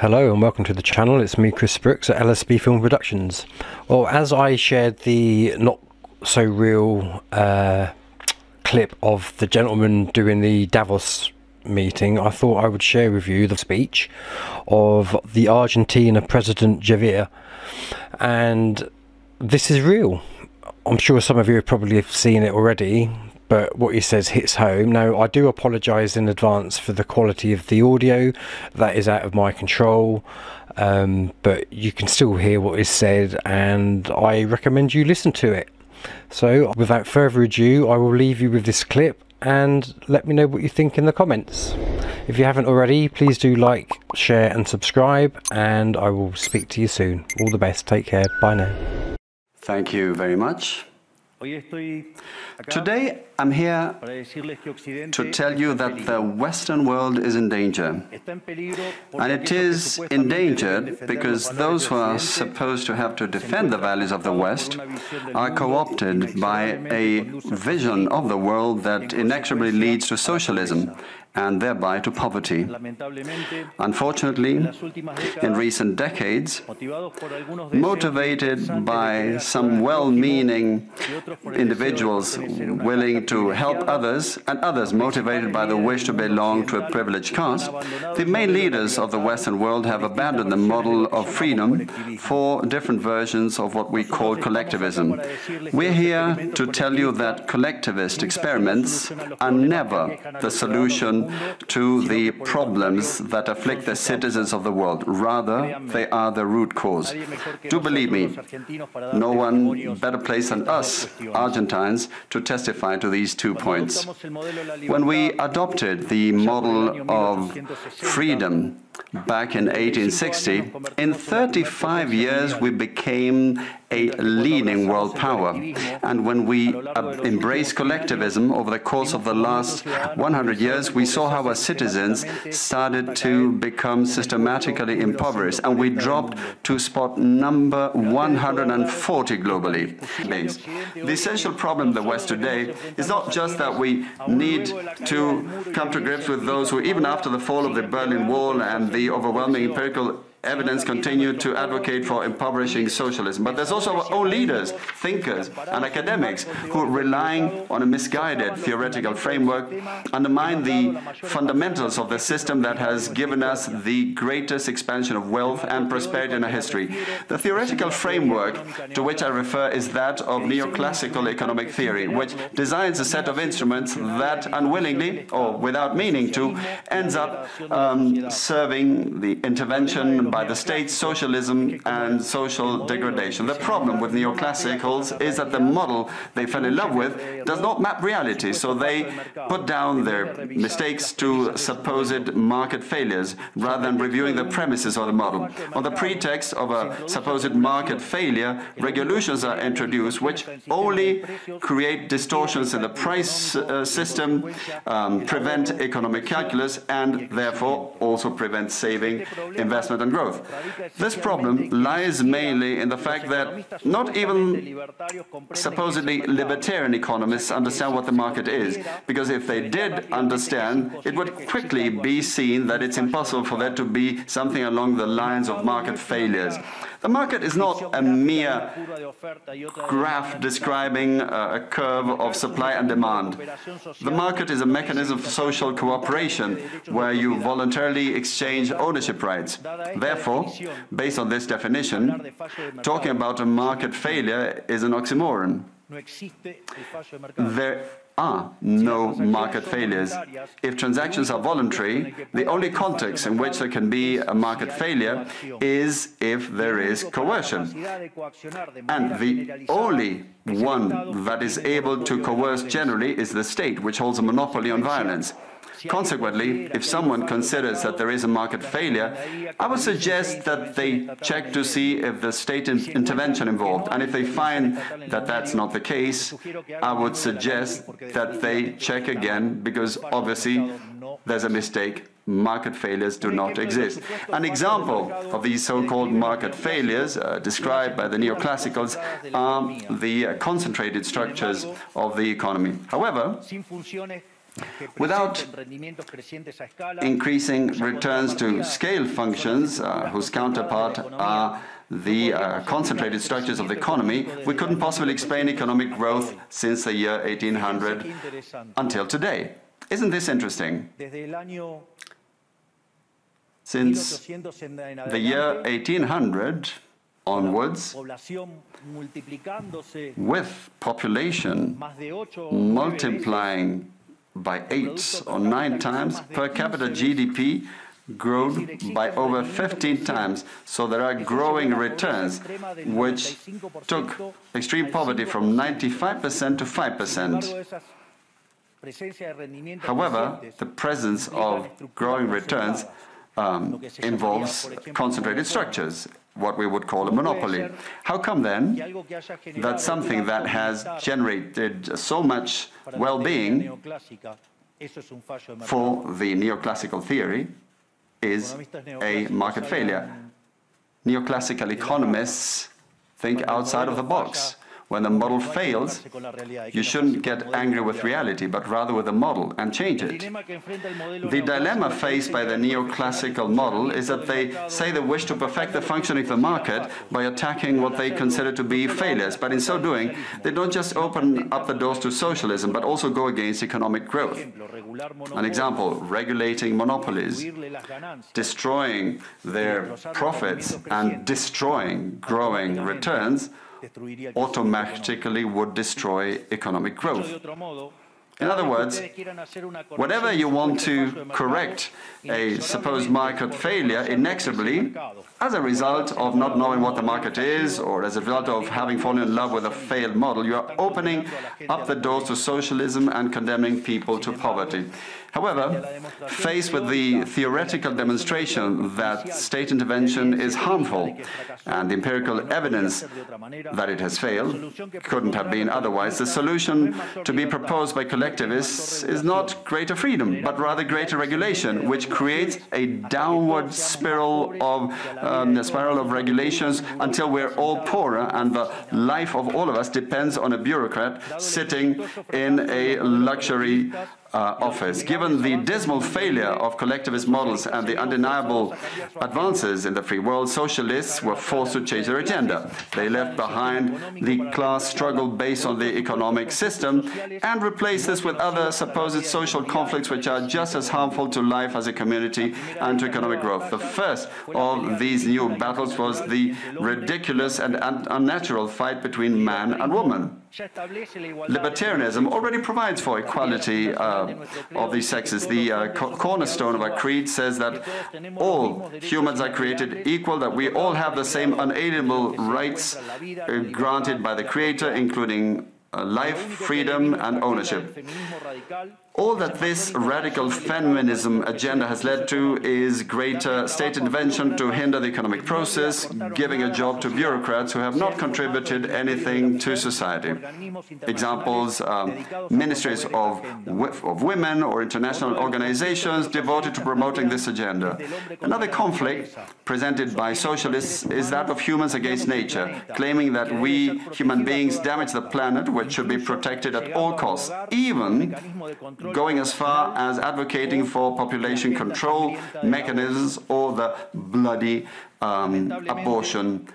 Hello and welcome to the channel. It's me, Chris Brooks at LSB Film Productions. Well, as I shared the not so real clip of the gentleman doing the Davos meeting, I thought I would share with you the speech of the Argentina President Javier. And this is real. I'm sure some of you have probably seen it already, but what he says hits home. Now, I do apologise in advance for the quality of the audio. That is out of my control, but you can still hear what is said, and I recommend you listen to it. So, without further ado, I will leave you with this clip, and let me know what you think in the comments. If you haven't already, please do like, share and subscribe, and I will speak to you soon. All the best. Take care. Bye now. Thank you very much. Today I'm here to tell you that the Western world is in danger. And it is endangered because those who are supposed to have to defend the values of the West are co-opted by a vision of the world that inexorably leads to socialism and thereby to poverty. Unfortunately, in recent decades, motivated by some well-meaning individuals willing to help others, and others motivated by the wish to belong to a privileged caste, the main leaders of the Western world have abandoned the model of freedom for different versions of what we call collectivism. We're here to tell you that collectivist experiments are never the solution to the problems that afflict the citizens of the world. Rather, they are the root cause. Do believe me, no one better placed than us, Argentines, to testify to these 2 points. When we adopted the model of freedom back in 1860, in 35 years we became a leading world power. And when we embraced collectivism over the course of the last 100 years, we saw how our citizens started to become systematically impoverished, and we dropped to spot number 140 globally. The essential problem in the West today is not just that we need to come to grips with those who, even after the fall of the Berlin Wall and the overwhelming empirical evidence, continue to advocate for impoverishing socialism. But there's also our own leaders, thinkers and academics who, relying on a misguided theoretical framework, undermine the fundamentals of the system that has given us the greatest expansion of wealth and prosperity in our history. The theoretical framework to which I refer is that of neoclassical economic theory, which designs a set of instruments that unwillingly, or without meaning to, ends up serving the intervention by the state, socialism and social degradation. The problem with neoclassicals is that the model they fell in love with does not map reality, so they put down their mistakes to supposed market failures rather than reviewing the premises of the model. On the pretext of a supposed market failure, regulations are introduced which only create distortions in the price system, prevent economic calculus, and therefore also prevent saving, investment and growth. This problem lies mainly in the fact that not even supposedly libertarian economists understand what the market is, because if they did understand, it would quickly be seen that it's impossible for there to be something along the lines of market failures. The market is not a mere graph describing a curve of supply and demand. The market is a mechanism for social cooperation where you voluntarily exchange ownership rights. Therefore, based on this definition, talking about a market failure is an oxymoron. There are no market failures. If transactions are voluntary, the only context in which there can be a market failure is if there is coercion. And the only one that is able to coerce generally is the state, which holds a monopoly on violence. Consequently, if someone considers that there is a market failure, I would suggest that they check to see if the state intervention involved. And if they find that that's not the case, I would suggest that they check again, because obviously there's a mistake. Market failures do not exist. An example of these so-called market failures described by the neoclassicals are the concentrated structures of the economy. However, Without increasing returns to scale functions, whose counterpart are the concentrated structures of the economy, we couldn't possibly explain economic growth since the year 1800 until today. Isn't this interesting? Since the year 1800 onwards, with population multiplying by 8 or 9 times, per capita GDP grown by over 15 times. So there are growing returns, which took extreme poverty from 95% to 5%. However, the presence of growing returns involves concentrated structures, what we would call a monopoly. How come then that something that has generated so much well-being for the neoclassical theory is a market failure? Neoclassical economists think outside of the box. When the model fails, you shouldn't get angry with reality, but rather with the model and change it. The dilemma faced by the neoclassical model is that they say they wish to perfect the functioning of the market by attacking what they consider to be failures. But in so doing, they don't just open up the doors to socialism, but also go against economic growth. An example, regulating monopolies, destroying their profits and destroying growing returns automatically would destroy economic growth. In other words, whenever you want to correct a supposed market failure inexorably, as a result of not knowing what the market is, or as a result of having fallen in love with a failed model, you are opening up the doors to socialism and condemning people to poverty. However, faced with the theoretical demonstration that state intervention is harmful and the empirical evidence that it has failed couldn't have been otherwise, the solution to be proposed by collectivists is not greater freedom, but rather greater regulation, which creates a downward spiral of regulations until we're all poorer and the life of all of us depends on a bureaucrat sitting in a luxury office. Given the dismal failure of collectivist models and the undeniable advances in the free world, socialists were forced to change their agenda. They left behind the class struggle based on the economic system and replaced this with other supposed social conflicts which are just as harmful to life as a community and to economic growth. The first of these new battles was the ridiculous and unnatural fight between man and woman. Libertarianism already provides for equality of these sexes. The cornerstone of our creed says that all humans are created equal, that we all have the same unalienable rights granted by the Creator, including life, freedom, and ownership. All that this radical feminism agenda has led to is greater state intervention to hinder the economic process, giving a job to bureaucrats who have not contributed anything to society. Examples, ministries of women or international organizations devoted to promoting this agenda. Another conflict presented by socialists is that of humans against nature, claiming that we human beings damage the planet, which should be protected at all costs, even going as far as advocating for population control mechanisms or the bloody abortion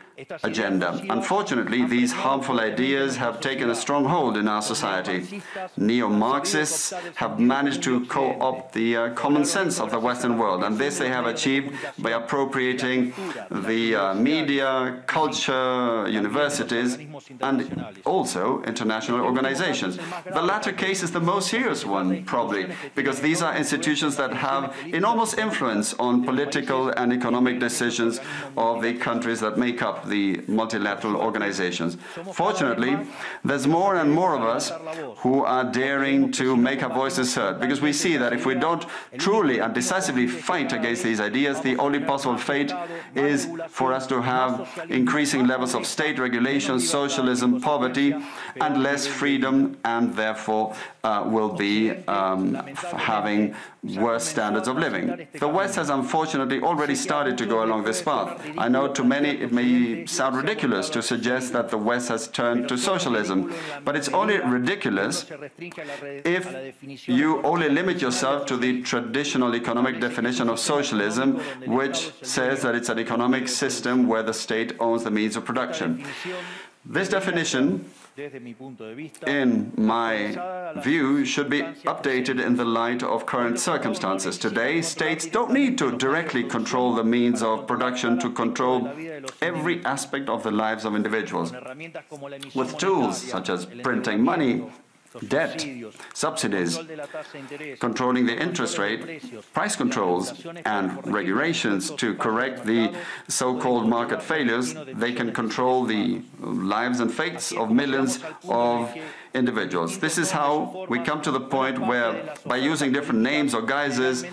agenda. Unfortunately, these harmful ideas have taken a strong hold in our society. Neo-Marxists have managed to co-opt the common sense of the Western world, and this they have achieved by appropriating the media, culture, universities, and also international organizations. The latter case is the most serious one, probably, because these are institutions that have enormous influence on political and economic decisions of the countries that make up the multilateral organizations. Fortunately, there's more and more of us who are daring to make our voices heard, because we see that if we don't truly and decisively fight against these ideas, the only possible fate is for us to have increasing levels of state regulation, socialism, poverty, and less freedom, and therefore will be having worse standards of living. The West has unfortunately already started to go along this path. I know to many it may may sound ridiculous to suggest that the West has turned to socialism, but it's only ridiculous if you only limit yourself to the traditional economic definition of socialism, which says that it's an economic system where the state owns the means of production. This definition, in my view, should be updated in the light of current circumstances. Today, states don't need to directly control the means of production to control every aspect of the lives of individuals. With tools such as printing money, debt, subsidies, controlling the interest rate, price controls, and regulations to correct the so-called market failures, they can control the lives and fates of millions of individuals. This is how we come to the point where, by using different names or guises,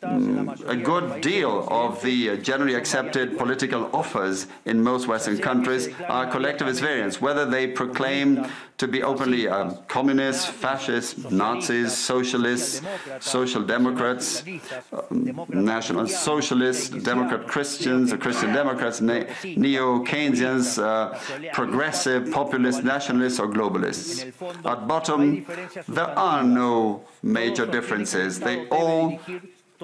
a good deal of the generally accepted political offers in most Western countries are collectivist variants, whether they proclaim to be openly communists, fascists, Nazis, socialists, social democrats, national socialists, Democrat Christians, Christian Democrats, neo-Keynesians, progressive, populist, nationalists, or globalists. At bottom, there are no major differences. They all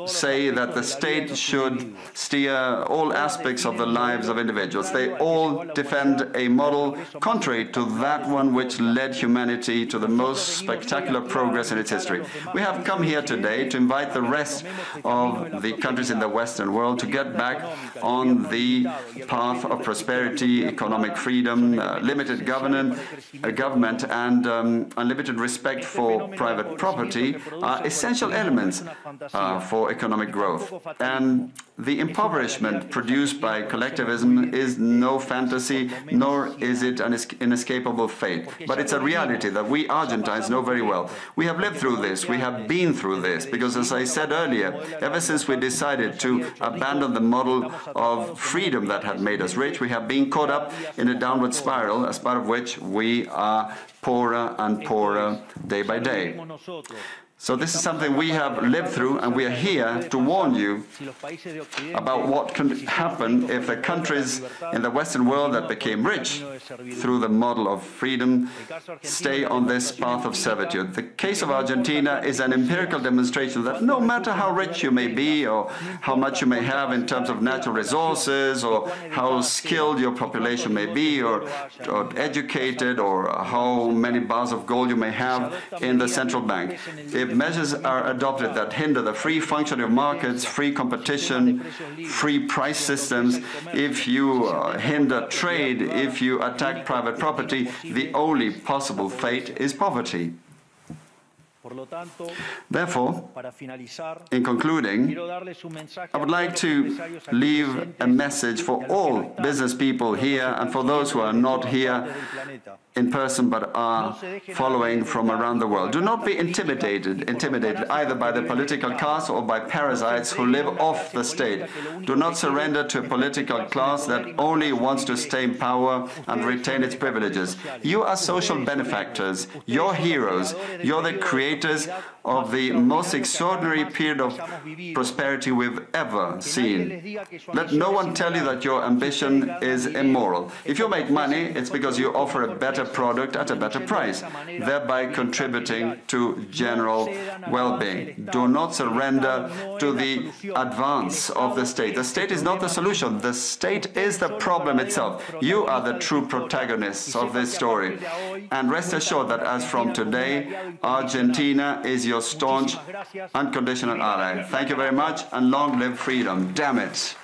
say that the state should steer all aspects of the lives of individuals. They all defend a model contrary to that one which led humanity to the most spectacular progress in its history. We have come here today to invite the rest of the countries in the Western world to get back on the path of prosperity, economic freedom, limited government, and unlimited respect for private property are essential elements for economic growth. And the impoverishment produced by collectivism is no fantasy, nor is it an inescapable fate. But it's a reality that we Argentines know very well. We have lived through this, we have been through this, because as I said earlier, ever since we decided to abandon the model of freedom that had made us rich, we have been caught up in a downward spiral, as part of which we are poorer and poorer day by day. So this is something we have lived through, and we are here to warn you about what can happen if the countries in the Western world that became rich through the model of freedom stay on this path of servitude. The case of Argentina is an empirical demonstration that no matter how rich you may be, or how much you may have in terms of natural resources, or how skilled your population may be, or educated, or how many bars of gold you may have in the central bank, if measures are adopted that hinder the free functioning of markets, free competition, free price systems, if you hinder trade, if you attack private property, the only possible fate is poverty. Therefore, in concluding, I would like to leave a message for all business people here and for those who are not here in person but are following from around the world. Do not be intimidated either by the political class or by parasites who live off the state. Do not surrender to a political class that only wants to stay in power and retain its privileges. You are social benefactors, you're heroes, you're the creators of the most extraordinary period of prosperity we've ever seen. Let no one tell you that your ambition is immoral. If you make money, it's because you offer a better product at a better price, thereby contributing to general well-being. Do not surrender to the advance of the state. The state is not the solution. The state is the problem itself. You are the true protagonists of this story. And rest assured that as from today, Argentina is your staunch, unconditional ally. Thank you very much, and long live freedom. Damn it.